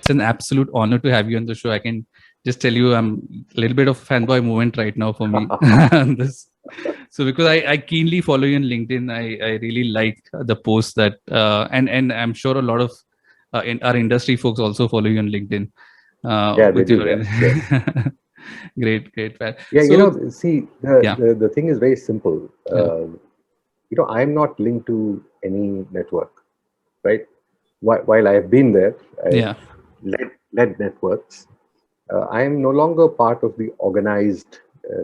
It's an absolute honor to have you on the show. I can just tell you, I'm a little bit of fanboy moment right now for me. This, so because I keenly follow you on LinkedIn, I really like the posts that, and I'm sure a lot of in our industry folks also follow you on LinkedIn. Yeah, they With do. your Yeah, yeah. great, Pat. Yeah, So see, yeah, the thing is very simple. yeah, I'm not linked to any network, right? While I've been there, I've yeah, led networks. I am no longer part of the organized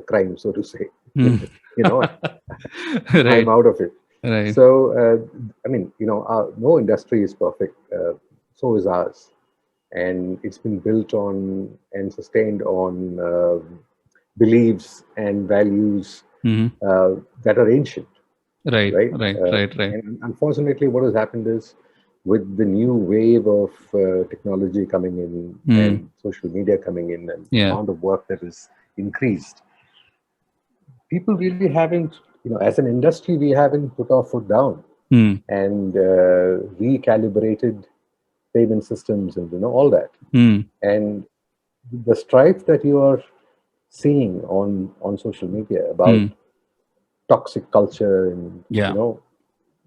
crime, so to say. Hmm. you know, I'm Right, out of it. right. So, no industry is perfect. So is ours, and it's been built on and sustained on beliefs and values Hmm. that are ancient, Right, right? right, right, right. And unfortunately, what has happened is with the new wave of technology coming in Hmm. and social media coming in and the Yeah. amount of work that is increased, people really haven't, as an industry, we haven't put our foot down Hmm. and recalibrated payment systems and all that. Hmm. And the strife that you are seeing on social media about Hmm. toxic culture and Yeah.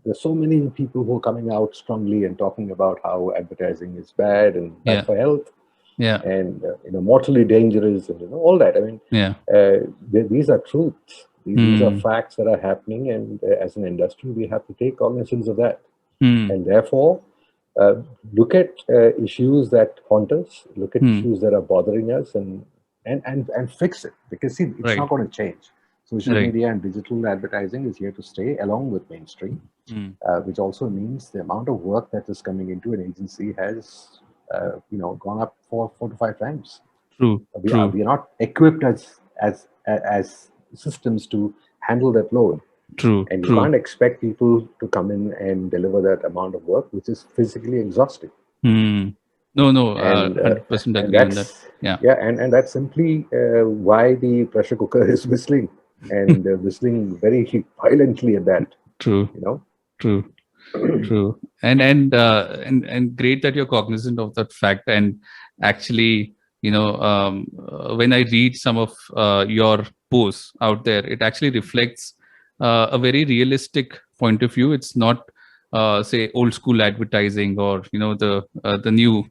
there's so many people who are coming out strongly and talking about how advertising is bad and bad Yeah. for health Yeah. and mortally dangerous and all that. I mean, Yeah. these are truths. These are Hmm. facts that are happening, and as an industry, we have to take cognizance of that. Hmm. And therefore, uh, look at issues that haunt us, look at Hmm. issues that are bothering us, and fix it. Because see, it's Right. not going to change. Social Right. media and digital advertising is here to stay, along with mainstream, Hmm. which also means the amount of work that is coming into an agency has, gone up 4 to 5 times. True. True. We are not equipped as systems to handle that load, True. and you True. can't expect people to come in and deliver that amount of work, which is physically exhausting. Hmm. No. No. And 100% and agree on that. that's Yeah. yeah, and that's simply why the pressure cooker is whistling and whistling very violently at that. True. You know. True. True. And great that you're cognizant of that fact. And actually, when I read some of your posts out there, it actually reflects a very realistic point of view. It's not say old school advertising or the new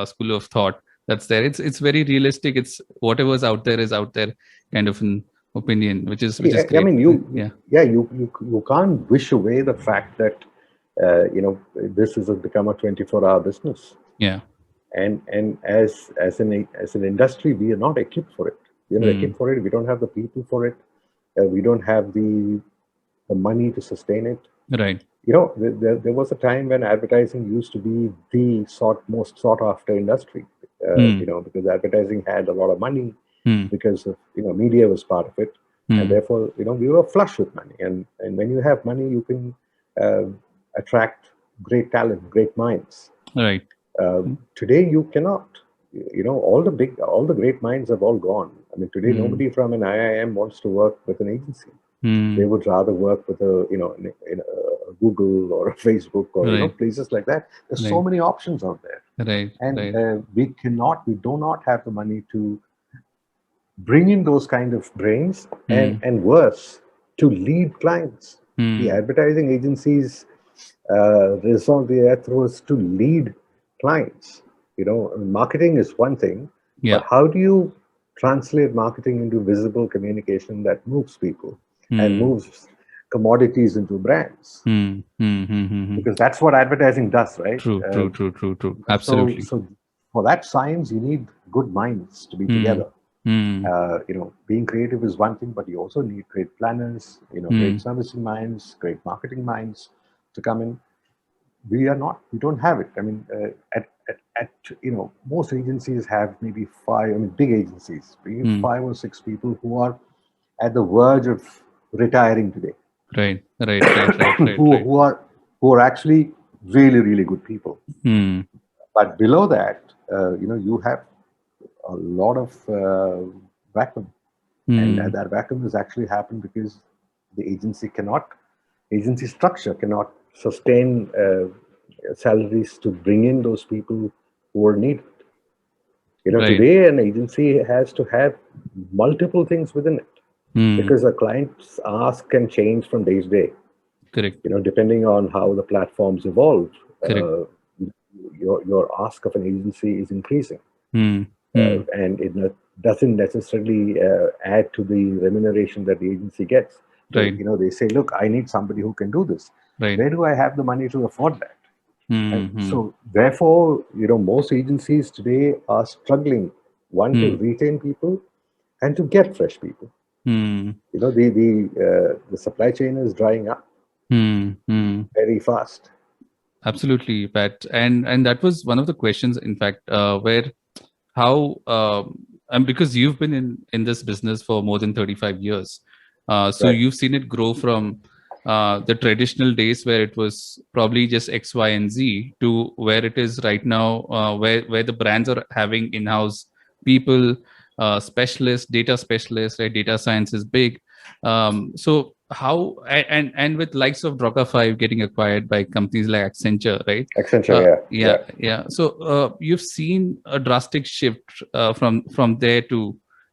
school of thought that's there. It's very realistic. It's whatever's out there is out there, kind of an opinion, which See, is I great. mean, Yeah. yeah, you can't wish away the fact that this has become a 24-hour business, Yeah. and as an industry, we are not equipped for it. We're not Hmm. equipped for it. We don't have the people for it. We don't have the money to sustain it. Right. There was a time when advertising used to be the most sought after industry. Hmm. Because advertising had a lot of money, Hmm. because of media was part of it, and Hmm. therefore we were flush with money. And when you have money, you can uh, attract great talent, great minds. Right. Today you cannot. All the great minds have all gone. I mean, today Hmm. nobody from an IIM wants to work with an agency. They Hmm. would rather work with a Google or a Facebook or Right. places like that. There's so Right. many options out there, Right. and Right. we do not have the money to bring in those kind of brains, and Hmm. worse, to lead clients. The Hmm. advertising agencies resort their efforts to lead clients. Marketing is one thing, but Yeah. how do you translate marketing into visible communication that moves people and Hmm. moves commodities into brands? Hmm. Hmm. Hmm. Hmm. Hmm. Because that's what advertising does, right? True. True. True. True. True. So, Absolutely. so for that science, you need good minds to be Hmm. together. Hmm. Being creative is one thing, but you also need great planners, Hmm. great servicing minds, great marketing minds to come in. We don't have it. I mean, most agencies have maybe five, I mean, big agencies, maybe Hmm. 5 or 6 people who are at the verge of retiring today, Right. Right. Right. Right. Right. who, Right. who are who are actually really, really good people. Hmm. But below that, you have a lot of vacuum, and Hmm. that vacuum has actually happened because the agency structure cannot sustain salaries to bring in those people who are needed. Right. Today an agency has to have multiple things within it Hmm. because a client's ask can change from day to day. Correct. Depending on how the platforms evolve, Correct. your ask of an agency is increasing, Hmm. Hmm. and it doesn't necessarily add to the remuneration that the agency gets. So Right. they say, look, I need somebody who can do this. Right. Where do I have the money to afford that? Hmm. And Hmm. so therefore, most agencies today are struggling, one, to Hmm. retain people and to get fresh people. Hmm. The supply chain is drying up Hmm. Hmm. very fast. Absolutely, Pat. And that was one of the questions, in fact, where how and because you've been in this business for more than 35 years, so Right. you've seen it grow from the traditional days where it was probably just X, Y, and Z to where it is right now, where the brands are having in-house people, specialists, data specialists, right? Data science is big. So how and with likes of Droga 5 getting acquired by companies like Accenture, right? Accenture, yeah, Yeah, yeah. yeah. So you've seen a drastic shift from there to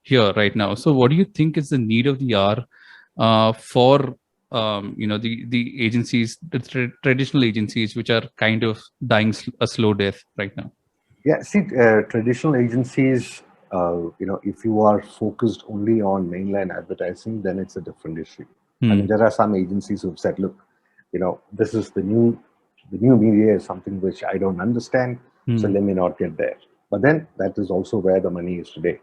here right now. So what do you think is the need of the hour for the agencies, the traditional agencies, which are kind of dying a slow death right now? Yeah, see, traditional agencies, if you are focused only on mainline advertising, then it's a different issue. I Hmm. mean, there are some agencies who've said, look, this is the new media is something which I don't understand, so Hmm. let me not get there. But then that is also where the money is today,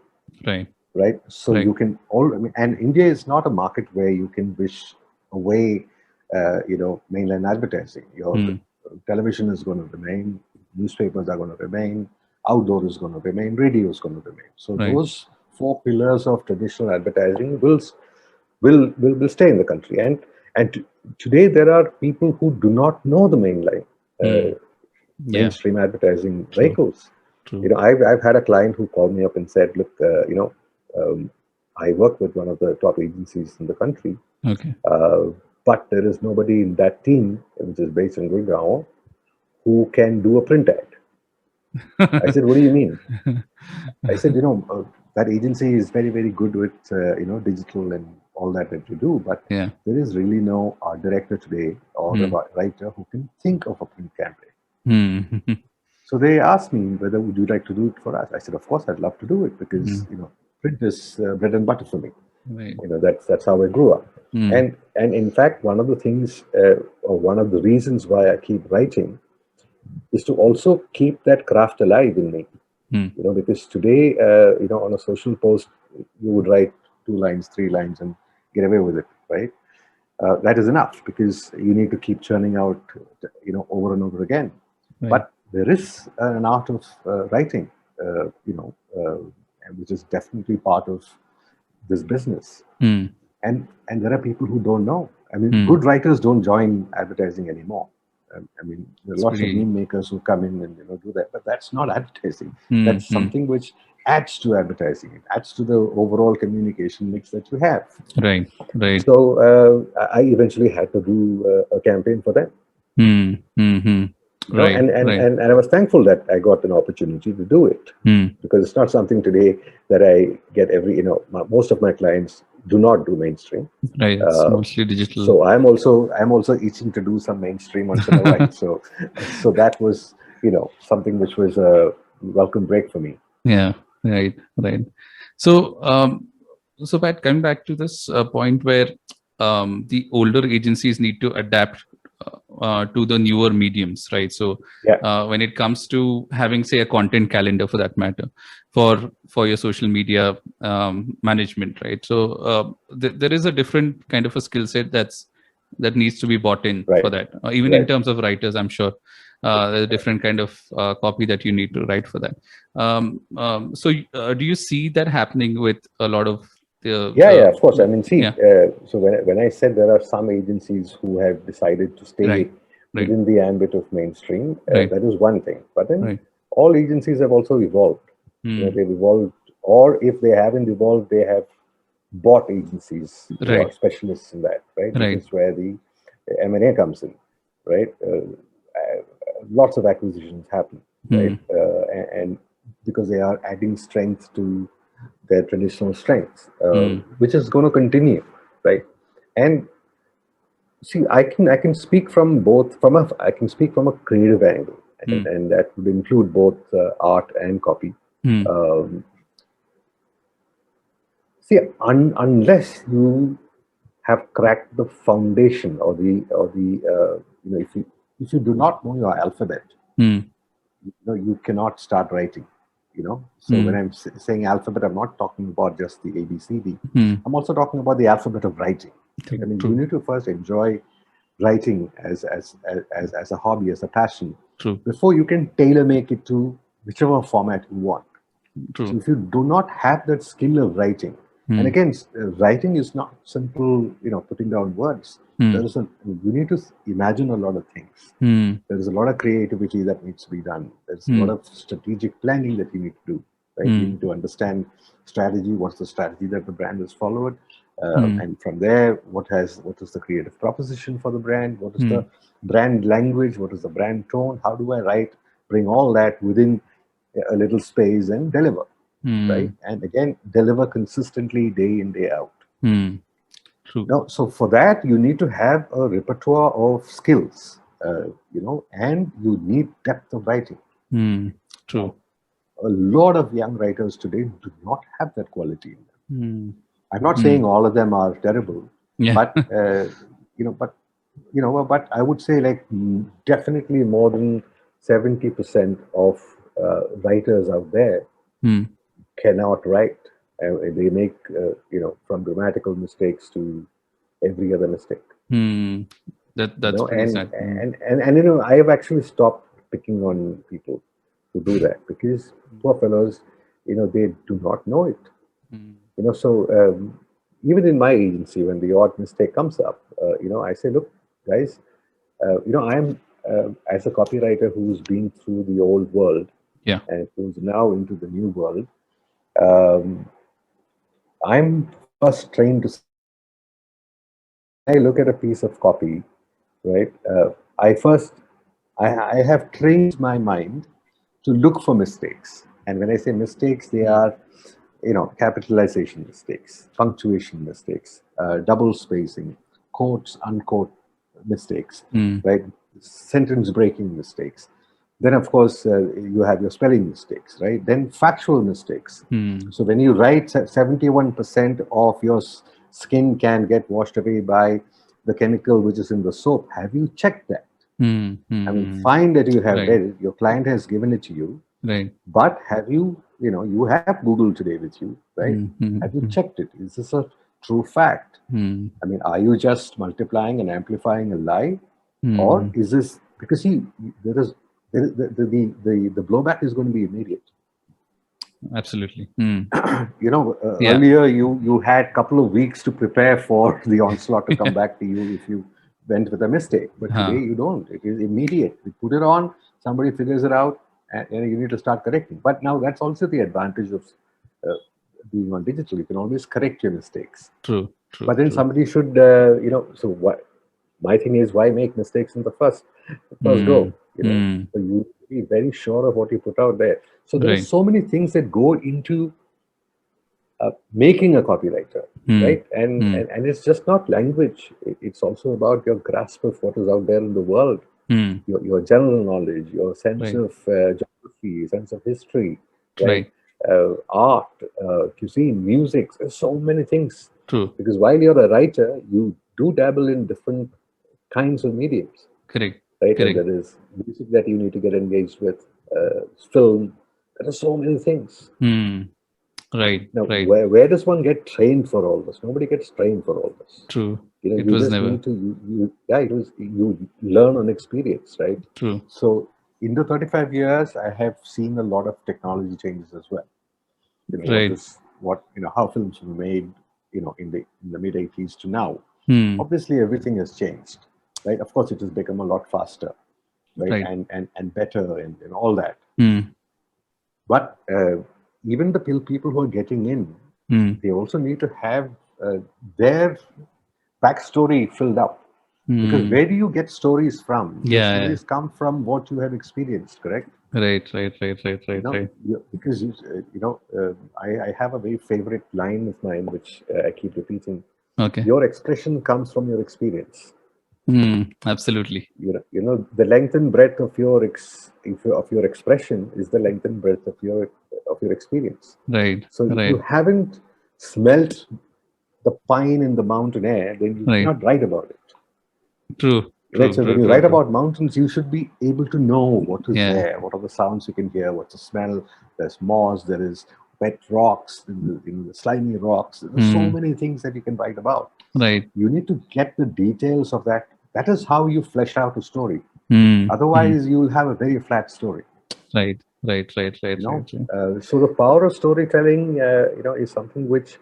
Right. right? So Right. you can all, I mean, and India is not a market where you can wish away, mainland advertising. Your Hmm. television is going to remain, newspapers are going to remain, outdoor is going to remain, radio is going to remain. So Right. those four pillars of traditional advertising will stay in the country. And today there are people who do not know the Hmm. Yeah. mainstream advertising True. vehicles. True. I've had a client who called me up and said, look, um, I work with one of the top agencies in the country, Okay. uh, but there is nobody in that team, which is based in Gurgaon, who can do a print ad. I said, what do you mean? I said, that agency is very, very good with, digital and all that you do, but Yeah. there is really no art director today or a Hmm. writer who can think of a print campaign. Hmm. So they asked me whether would you like to do it for us. I said, of course, I'd love to do it Hmm. because print is bread and butter for me. Right. That's how I grew up. Hmm. And in fact, one of the things or one of the reasons why I keep writing is to also keep that craft alive in me. Hmm. Because today, on a social post, you would write 2 lines, 3 lines, and get away with it, right? That is enough because you need to keep churning out, over and over again. Right. But there is an art of writing, which is definitely part of this business. Hmm. And there are people who don't know. I mean, Hmm. good writers don't join advertising anymore. I mean, there are It's lots of pretty. meme makers who come in and do that, but that's not advertising. Hmm. That's Hmm. something which adds to advertising. It adds to the overall communication mix that you have. Right. Right. So I eventually had to do a campaign for them. Hmm. Hmm. Hmm. Right. Right. And I was thankful that I got an opportunity to do it Hmm. because it's not something today that I get most of my clients do not do mainstream. Right. It's Uh, mostly digital. so I'm also itching to do some mainstream once in a while. So that was something which was a welcome break for me. Yeah. Right. Right. So, Pat, coming back to this point where the older agencies need to adapt to the newer mediums, right? So, Yeah, when it comes to having, say, a content calendar for that matter, for your social media management, right? So, there is a different kind of a skill set that needs to be bought in for right, that. Even in right. terms of writers, I'm sure there's a different kind of copy that you need to write for that. So, do you see that happening with a lot of Yeah, yeah, of course. I mean, see, yeah, so when I said there are some agencies who have decided to right, stay right, within the ambit of mainstream, right, that is one thing. But then right, all agencies have also evolved. hmm, They've evolved, or if they haven't evolved, they have bought agencies who are right, specialists in that, right? Which right, is where the M&A comes in, right? Lots of acquisitions happen, hmm, right? And because they are adding strength to their traditional strengths, mm, which is going to continue, right? And see, I can speak from both from a I can speak from a creative angle, mm, and that would include both art and copy. mm, Um, See, unless you have cracked the foundation if you do not know your alphabet, mm, you cannot start writing. So when mm, I'm saying alphabet, I'm not talking about just the ABCD. mm. I'm also talking about the alphabet of writing. Right? I True, mean, you true, need to first enjoy writing as a hobby, as a passion, true, before you can tailor make it to whichever format you want. So true. if you do not have that skill of writing, and Mm, again, writing is not simple, putting down words. mm, There is you need to imagine a lot of things. mm, There is a lot of creativity that needs to be done. There's a lot mm, of strategic planning that you need to do. Right? You mm, need to understand strategy. What's the strategy that the brand has followed, mm, and from there, what is the creative proposition for the brand? What is the mm, brand language? What is the brand tone? How do I write? Bring all that within a little space and deliver, right? mm, And again, deliver consistently day in, day out. mm. True. Now, so for that, you need to have a repertoire of skills, and you need depth of writing. Mm, Now, true. a lot of young writers today do not have that quality in them. Mm, I'm not saying mm. all of them are terrible, Yeah. but but I would say like definitely more than 70% of writers out there Mm, cannot write. They make, from grammatical mistakes to every other mistake. mm. That's pretty And sad. Mm, I have actually stopped picking on people who do that because poor fellows, they do not know it. mm, So even in my agency, when the odd mistake comes up, I say, look, guys, I'm as a copywriter who's been through the old world yeah. and who's now into the new world. Um, I'm first trained to see mistakes. When I look at a piece of copy, right, I first, I have trained my mind to look for mistakes. And when I say mistakes, they Mm, are, capitalization mistakes, punctuation mistakes, double spacing, quotes, unquote mistakes, mm, right? Sentence breaking mistakes. Then, of course, you have your spelling mistakes, right? Then factual mistakes. mm, So when you write 71% of your skin can get washed away by the chemical which is in the soap, have you checked that? mm, I mean, mm. fine that you have Right. read it, your client has given it to you, Right. but have you, you have Google today with you, right? Mm, mm, Have you mm, checked it? Is this a true fact? mm, I mean, are you just multiplying and amplifying a lie? Or mm. is this because see, the blowback is going to be immediate. Absolutely. Mm. Yeah. Earlier you had a couple of weeks to prepare for the onslaught to come back to you if you went with a mistake. But today Huh. you don't. It is immediate. You put it on, somebody figures it out, and you need to start correcting. But now that's also the advantage of uh, being on digital. You can always correct your mistakes. True. True. But then True. somebody should, So what? My thing is, why make mistakes in the first Mm, go? mm. So you be very sure of what you put out there. So there are Right. so many things that go into making a copywriter, Mm, right? And, mm, and and it's just not language. It's also about your grasp of what is out there in the world, mm. your general knowledge, your sense Right. of geography, sense of history, right? Right. Art, cuisine, music. There's so many things. True. Because while you're a writer, you do dabble in different kinds of mediums, Correct. right? And Correct. there is music that you need to get engaged with, film. There are so many things. Mm. Right. Now, Right. where does one get trained for all this? Nobody gets trained for all this. True. It You was just never need to you learn on experience, right? true. So in the 35 years, I have seen a lot of technology changes as well. Right. How films were made, in the mid 80s to now. Hmm. Obviously, everything has changed, right? Of course, it has become a lot faster, right, Right. and better, and all that. Hmm. But even the people who are getting in, Hmm. they also need to have their backstory filled up. Because Hmm. where do you get stories from? Your Yeah. stories come from what you have experienced, correct? Right, right, right, right, You right, know, right. because I have a very favorite line of mine which I keep repeating. Okay. Your expression comes from your experience. Absolutely. The length and breadth of of your expression is the length and breadth of your experience. Right, So if you right, haven't smelt the pine in the mountain air, then you right. cannot write about it. True, Right. true, So when true, you true, write true. about mountains, you should be able to know what is Yeah, there, what are the sounds you can hear, what's the smell. There's moss, there is wet rocks, the slimy rocks. There are so hmm, many things that you can write about. right. You need to get the details of that. That is how you flesh out a story. Hmm. Otherwise, you'll have a very flat story. Right, right, right, right, You know. right, right. So the power of storytelling, is something which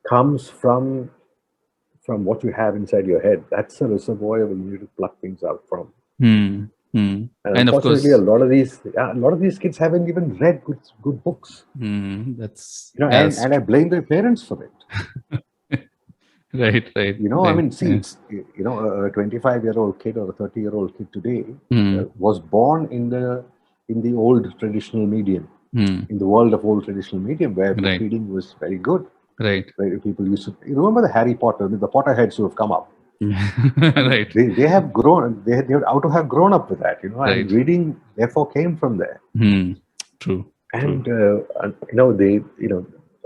comes from what you have inside your head. That's a reservoir where you need to pluck things out from. Hmm. Hmm. And And of unfortunately, course, a lot of these kids haven't even read good books. that's And yes. I blame their parents for it. Right, right, I right. mean, see, Yeah. it's a 25-year-old kid or a 30-year-old kid today Hmm. was born in the old traditional medium, Hmm. in the world of old traditional medium, where book Right, reading was very good, right. where people used to. You remember the Harry Potter, the Potterheads who have come up. I mean, Right, they have grown. They would ought to have grown up with that, and right. reading therefore came from there. Hmm. True, true.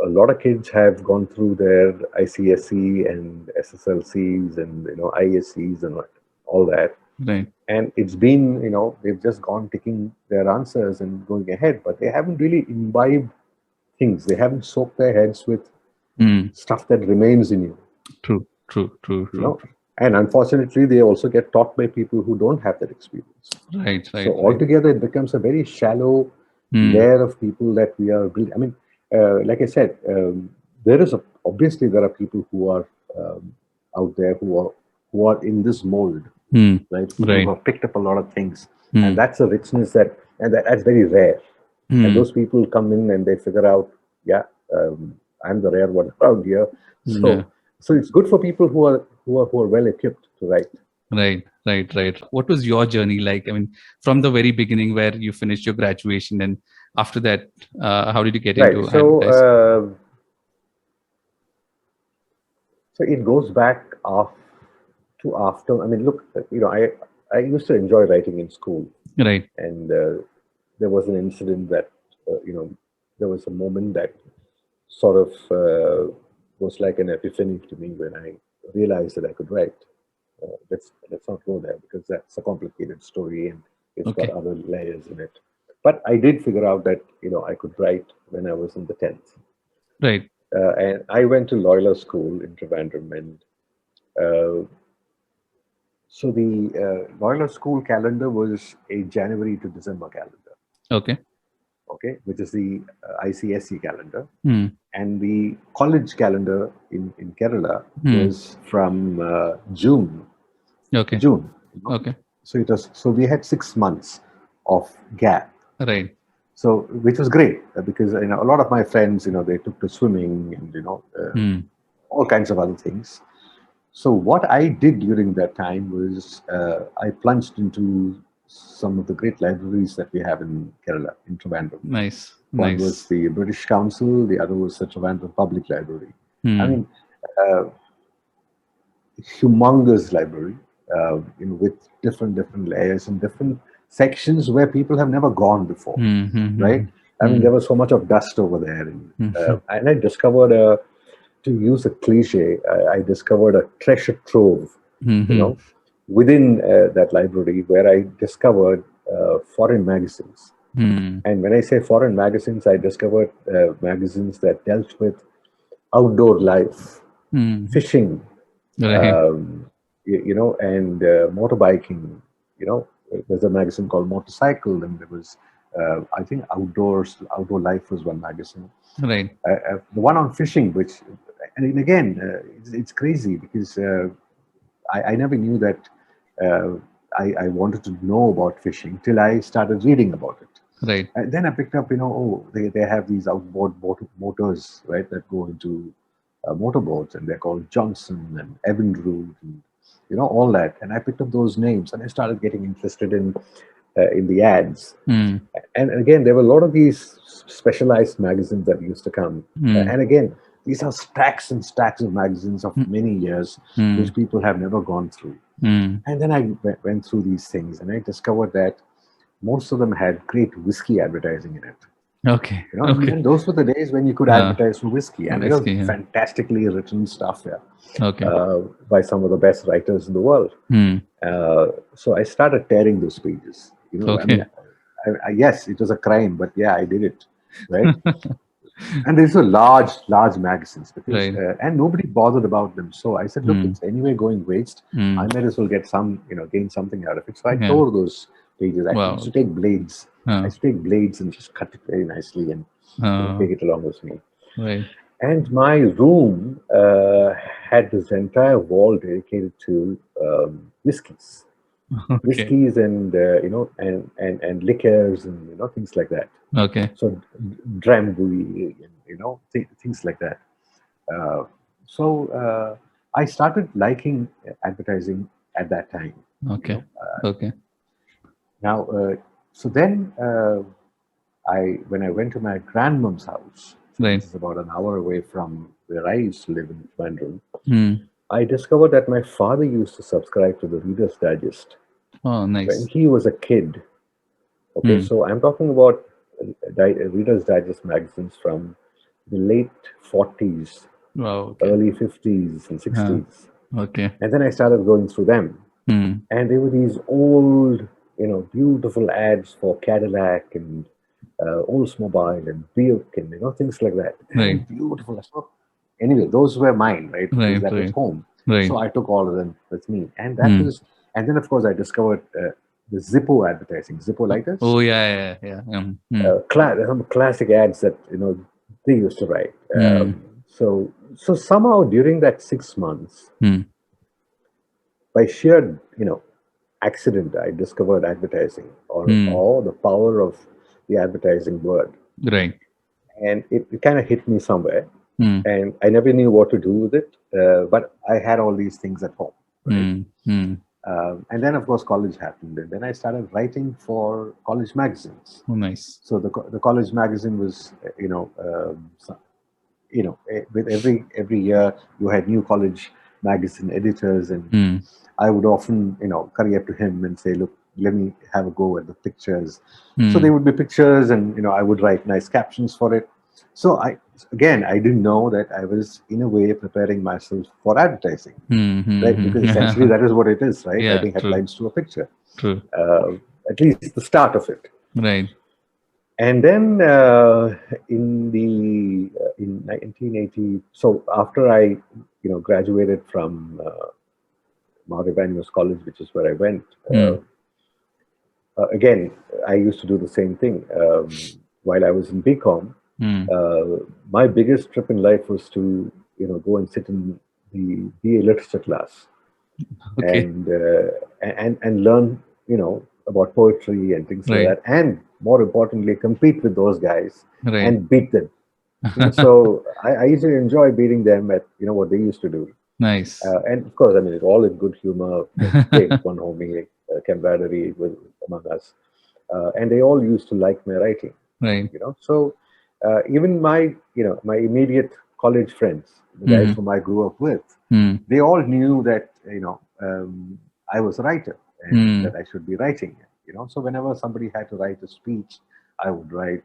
A lot of kids have gone through their ICSE and SSLCs and ISCs and all that, Right. and it's been they've just gone ticking their answers and going ahead, but they haven't really imbibed things. They haven't soaked their heads with Hmm. stuff that remains in you. True, true, true, you true, know true. and unfortunately they also get taught by people who don't have that experience. Right, So right, right. altogether it becomes a very shallow Hmm. layer of people that we are building. I mean, like I said, obviously there are people who are out there who are in this mold, Hmm. right? People who Right. have picked up a lot of things, and Hmm. that's a richness that's very rare. And Hmm. those people come in and they figure out, yeah, I'm the rare one around here. Yeah. So it's good for people who are well equipped to write. Right, right, right. What was your journey like? I mean, from the very beginning where you finished your graduation, and after that, how did you get Right. into advertising? So it goes back to after. I mean, look, I used to enjoy writing in school, Right. and there was an incident that there was a moment that sort of was like an epiphany to me when I realized that I could write. Let's not go there because that's a complicated story and it's got Okay. other layers in it. But I did figure out that I could write when I was in the 10th. Right. And I went to Loyola School in Trivandrum, and uh, so the Loyola School calendar was a January to December calendar, Okay. okay, which is the ICSE calendar. Hmm. And the college calendar in Kerala Hmm. was from June to Okay. June. Okay. So we had 6 months of gap. Right. So which was great because a lot of my friends they took to swimming and Hmm. all kinds of other things. So what I did during that time was I plunged into some of the great libraries that we have in Kerala, in Trivandrum. Nice. One was Nice. the British Council, the other was the Trivandrum Public Library. I Hmm. mean, uh, humongous library, with different layers and different sections where people have never gone before, Hmm. Hmm. Hmm. right? I mean, Hmm. there was so much of dust over there, Hmm. Hmm. and I discovered to use a cliche, I discovered a treasure trove, Hmm. you Hmm. know, within that library where I discovered foreign magazines. Hmm. And when I say foreign magazines, I discovered magazines that dealt with outdoor life, Hmm. fishing, Right. and motorbiking. You know, there's a magazine called Motorcycle, and there was, I think, Outdoor Life was one magazine. Right. The one on fishing, which, and again, it's crazy because I never knew that uh, I wanted to know about fishing till I started reading about it. Right. And then I picked up, they have these outboard motors, right, that go into motorboats, and they're called Johnson and Evinrude, and all that. And I picked up those names, and I started getting interested in in the ads. Mm. And again, there were a lot of these specialized magazines that used to come. Mm. And again, these are stacks and stacks of magazines of Mm. many years, Mm. which people have never gone through. Mm. And then I went through these things, and I discovered that most of them had great whiskey advertising in it. Okay. You know, Okay. and those were the days when you could Uh, advertise for whiskey, and it was Whiskey. Yeah. fantastically written stuff, yeah, Okay. by some of the best writers in the world. Mm. So I started tearing those pages. You know, I mean, Okay. yes, it was a crime, but yeah, I did it, right? And these were large, large magazines because, Right. and nobody bothered about them. So I said, look, Mm. it's anyway going waste. I Mm. might as well get some, gain something out of it. So I Yeah. tore those pages. I used Wow. to take blades. I Uh, used to take blades and just cut it very nicely and, uh, take it along with me. right. And my room had this entire wall dedicated to whiskeys, Okay. whiskeys and and liquors and things like that. Okay. So drambuie and things like that. Uh, so I started liking advertising at that time. You Okay. know, Okay. now so then I when I went to my grandmom's house, so which Right. is about an hour away from where I used to live in Trivandrum, Mm. I discovered that my father used to subscribe to the Reader's Digest Oh, when nice. he was a kid. Okay, Mm. so I'm talking about Reader's Digest magazines from the late 40s, Wow. Okay. early 50s, and Uh, 60s. okay. And then I started going through them. Mm. And there were these old, beautiful ads for Cadillac and Oldsmobile and Buick and, things like that. Right. And beautiful. So, anyway, those were mine, right? Because Right. that was Right. home. So Right. I took all of them with me. And Mm. and then of course I discovered the Zippo advertising, Zippo lighters. Oh, yeah. Yeah. Yeah. Mm. Some classic ads that they used to write. Mm. So somehow during that 6 months, Mm. by sheer accident, I discovered advertising Mm. or the power of the advertising word, Right. and it kind of hit me somewhere, Mm. and I never knew what to do with it, but I had all these things at home, right? Mm. Mm. And then of course college happened, and then I started writing for college magazines. Oh, nice. So the college magazine was with every year you had new college magazine editors, and Mm. I would often curry up to him and say, look, let me have a go at the pictures. So there Mm. would be pictures, and I would write nice captions for it. So I didn't know that I was in a way preparing myself for advertising, Mm. right? Mm. Because essentially that is what it is, right? Yeah. Writing True. headlines to a picture, True. uh, at least the start of it. Right. And then in 1980, so after I graduated from Mount Evanimus College, which is where I went. Mm. Again, I used to do the same thing while I was in BCom. Mm. My biggest trip in life was to go and sit in the BA literature class Okay. and learn about poetry and things like Right. that, and more importantly, compete with those guys Right. and beat them. So I used to enjoy beating them at what they used to do. Nice. And of course, I mean, all in good humor, great fun, homie, camaraderie among us. And they all used to like my writing, Right. So even my immediate college friends, the guys Mm. whom I grew up with, Mm. they all knew that, I was a writer and Mm. that I should be writing, So whenever somebody had to write a speech, I would write.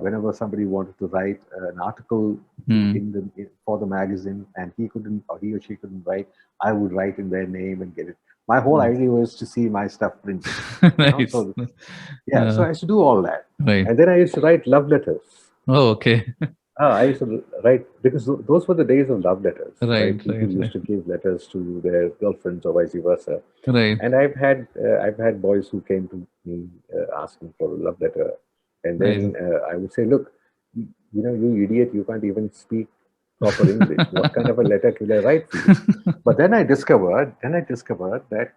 Whenever somebody wanted to write an article Mm. for the magazine and he couldn't, or he or she couldn't write, I would write in their name and get it. My whole Nice. idea was to see my stuff printed, Nice. So yeah, so I used to do all that, Right. and then I used to write love letters. Oh, okay. I used to write because those were the days of love letters, right? Right. People Right. used Right. to give letters to their girlfriends or vice versa. Right. And I've had boys who came to me asking for a love letter, and Nice. then I would say, look, you idiot, you can't even speak proper English. What kind of a letter could I write for you? But then I discovered that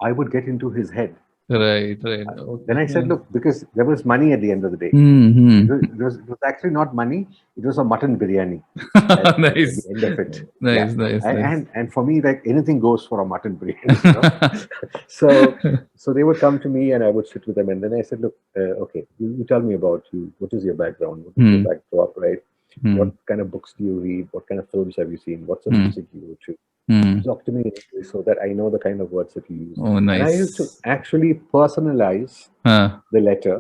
I would get into his head. Right. Right. Then Okay. I said, look, because there was money at the end of the day. Hmm. It was actually not money. It was a mutton biryani at the Nice. end of it. Yeah. Nice. Nice. Nice. And for me, like anything goes for a mutton biryani. So they would come to me and I would sit with them. And then I said, look, okay, you tell me about you. What is your background? What is your Hmm. backdrop, right? What Hmm. kind of books do you read? What kind of films have you seen? What's the Hmm. music you go to? Hmm. Talk to me in English so that I know the kind of words that you use. Oh, And I used to nice. actually personalize the letter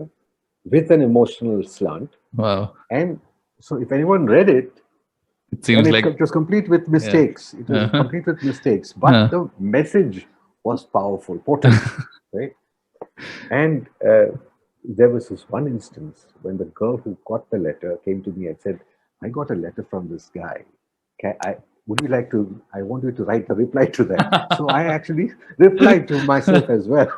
with an emotional slant. Wow. And so if anyone read it, It then seems like, it was complete with yeah. mistakes. It was Uh-huh. complete with mistakes, but Uh, the message was powerful, potent, right? And there was this one instance when the girl who got the letter came to me and said, I got a letter from this guy. Would you like to? I want you to write a reply to that. So I actually replied to myself as well.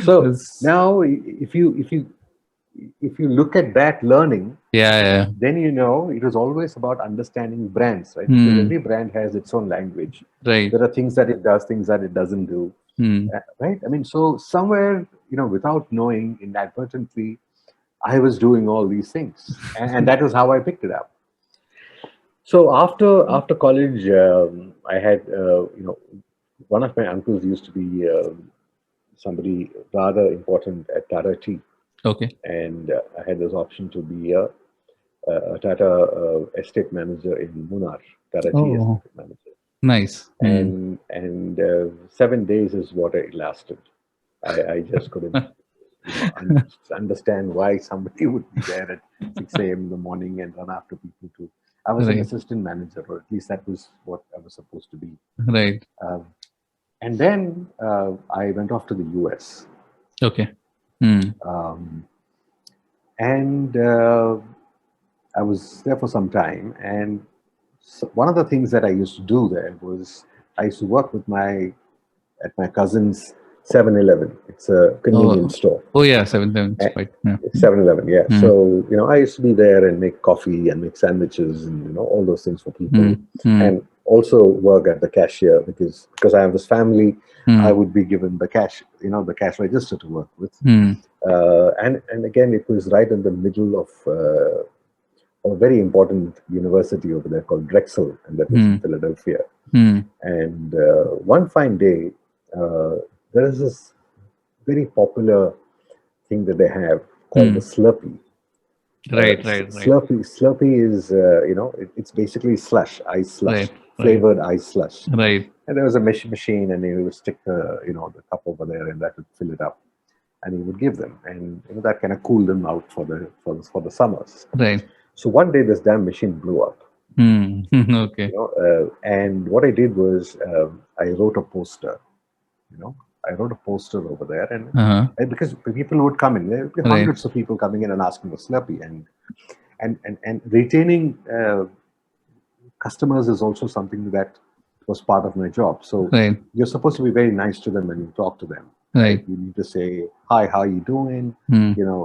So Yes. now, if you look at that learning, Yeah, yeah. then you know it was always about understanding brands, right? Because Hmm. every brand has its own language. Right. There are things that it does, things that it doesn't do, Hmm. right? I mean, so somewhere, without knowing, inadvertently, I was doing all these things, and that was how I picked it up. So after college, I had one of my uncles used to be somebody rather important at Tata Tea, Okay. and I had this option to be a Tata estate manager in Munnar, Tata Tea Oh, estate manager, nice. Hmm. and 7 days is what it lasted. I just couldn't, understand why somebody would be there at 6 a.m. in the morning and run after people to. I was an Right. assistant manager, or at least that was what I was supposed to be. Right. Um, and then I went off to the US. Okay. Hmm. Um, and I was there for some time. And so one of the things that I used to do there was I used to work at my cousin's 7-Eleven. It's a Oh, convenience store. oh yeah. 7 7. It's Eh, quite. Yeah. 7-Eleven, yeah. Hmm. So, I used to be there and make coffee and make sandwiches and, all those things for Hmm. people. Hmm. And also work at the cashier because I have this family, I Hmm. would be given the cash register to work with. Hmm. And again, it was right in the middle of a very important university over there called Drexel, and that was in Hmm. Philadelphia. Hmm. And one fine day, uh, there is this very popular thing that they have called the Hmm. Slurpee. Right. Right. Right. Slurpee is, it's basically slush, ice slush, Right. Right. flavored ice slush. Right. And there was a machine, and you would stick the cup over there, and that would fill it up, and he would give them, and that kind of cooled them out for the summers. Right. So one day, this damn machine blew up. Hmm. Okay. And what I did was I wrote a poster. You know, I wrote a poster over there, Uh-huh. and because people would come in, there would be Right. hundreds of people coming in and asking for Slurpee, and retaining customers is also something that was part of my job. So Right. you're supposed to be very nice to them when you talk to them, right? Right. You need to say, "Hi, how are you doing? Hmm. You know,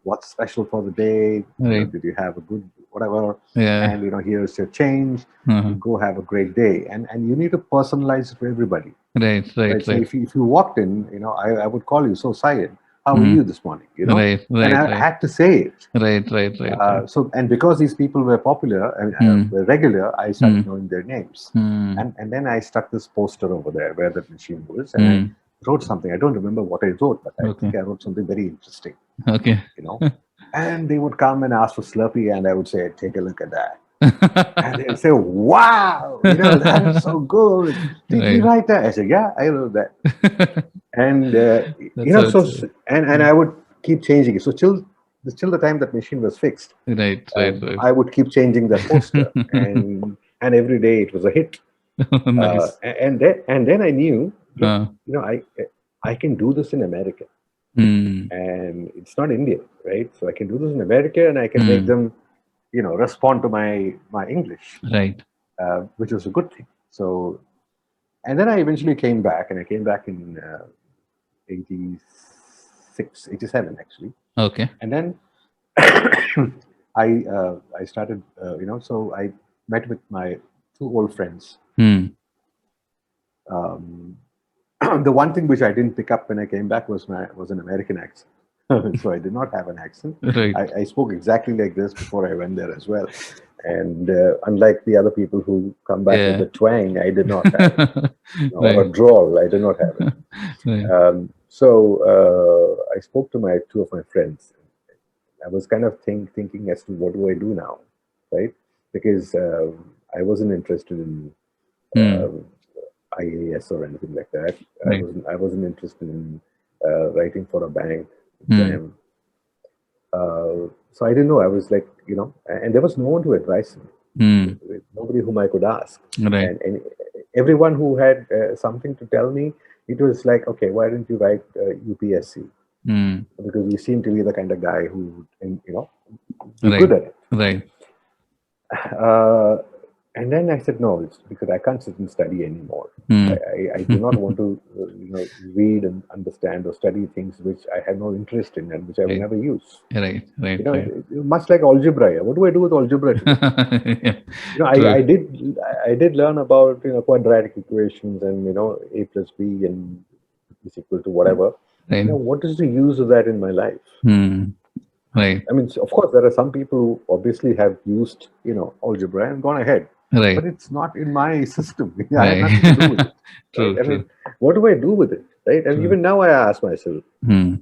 what's special for the day? Right. Did you have a good whatever? Yeah. And here's your change. You Uh-huh. go have a great day." And you need to personalize it for everybody, Right. right? Right. So Right. if you walked in, I would call you, "So Syed, how are Hmm. you this morning?" Right. And Right. I Right. had to say it. Right. Right. Right. Right. And because these people were popular and Hmm. were regular, I Hmm. started knowing their names. Hmm. And then I stuck this poster over there where the machine was, and I Hmm. wrote something. I don't remember what I wrote, but I Okay. think I wrote something very interesting, Okay. you know. And they would come and ask for Slurpee, and I would say, "Take a look at that." And they would say, "Wow, that is so good. Did you Right. write that?" I said, "Yeah, I wrote that." And That's how it's. and I would keep changing it. So till the time that machine was fixed, Right. Right. Right. I would keep changing that poster, and every day it was a hit. Nice. And then I knew, look, Uh, I can do this in America, hmm. and it's not India, right? So I can do this in America, and I can make Hmm. them, respond to my English, Right. which was a good thing. So, and then I eventually came back, and I came back in 86, 87 actually, Okay. and then I started, so I met with my two old friends. Hmm. Um, The one thing which I didn't pick up when I came back was an American accent. So I did not have an accent. Right. I spoke exactly like this before I went there as well. And unlike the other people who come back with Yeah. the twang, I did not have it. Or a Right. drawl, I did not have it. Right. So I spoke to my two of my friends. I was kind of thinking as to what do I do now, right? Because I wasn't interested in Hmm. IAS or anything like that. Right. I wasn't interested in writing for a bank Hmm. exam. So I didn't know. I was like, and there was no one to advise me. Hmm. Nobody whom I could ask, Right. and everyone who had something to tell me, it was like, okay, why didn't you write UPSC? Hmm. Because you seem to be the kind of guy who, be Right. good at it. Right. Uh, and then I said, no, it's because I can't sit and study anymore. Hmm. I do not want to, read and understand or study things which I have no interest in and which I will Right. never use. Right. Right. Right. Much like algebra. What do I do with algebra today? Yeah. I True. did learn about quadratic equations and a plus b and is equal to whatever. Right. What is the use of that in my life? Hmm. Right. I mean, of course, there are some people who obviously have used algebra and gone ahead, but Right. it's not in my system. I have nothing to do with Right. it. Right? True. I True. mean, what do I do with it? Right? And True. even now, I ask myself, Hmm.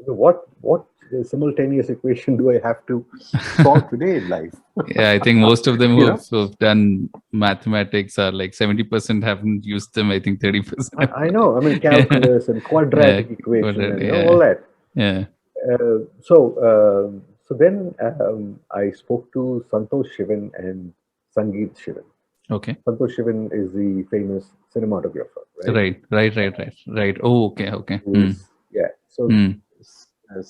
what simultaneous equation do I have to solve today in life? Yeah, I think most of them you know, who've done mathematics are like 70% haven't used them. I think 30%. I know. I mean, Yeah. calculus and Yeah. quadratic equation and all Yeah. that. Yeah. So then I spoke to Santosh Shivan and Sangeet Shivan. Okay. Santosh Shivan is the famous cinematographer, right? Right. Right. Right. Right. Right. Oh, okay. Okay. Who Hmm. is, yeah. So Hmm.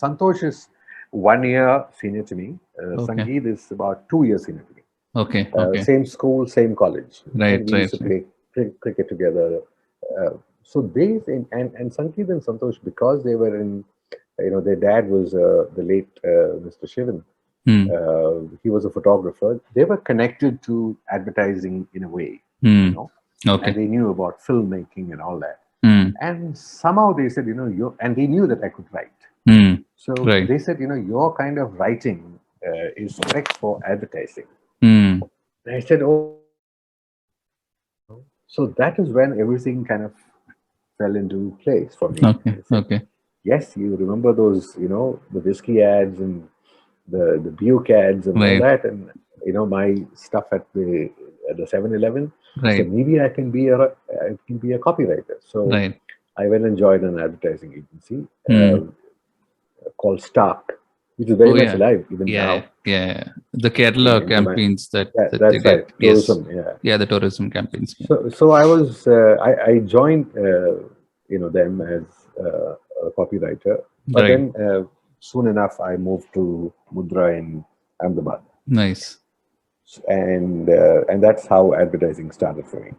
Santosh is 1 year senior to me. Okay. Sangeet is about 2 years senior to me. Okay. Okay. Same school, same college, and Right. we used Right. to Right. play cricket together. So and Sangeet and Santosh, because they were in, their dad was the late Mr. Shivan. Hmm. He was a photographer. They were connected to advertising in a way, Hmm. and Okay. they knew about filmmaking and all that. Hmm. And somehow they said, and they knew that I could write. Hmm. So Right. they said, your kind of writing is correct for advertising. Hmm. And I said, oh, so that is when everything kind of fell into place for me. Okay. I said, Okay. yes, you remember those, the whiskey ads and the Buick ads and all Right. that, and my stuff at the 7-Eleven. I said Right. maybe I can be a copywriter. So Right. I went and joined an advertising agency Hmm. called Stark, which is very Oh much yeah. alive even Yeah. now. Yeah. The Kerala In my, campaigns yeah, that they that's did. right, Yes. tourism. Yeah. Yeah. The tourism campaigns. Yeah. So I was I joined them as a copywriter, but Right. then soon enough I moved to Mudra in Ahmedabad, Nice. and that's how advertising started for me.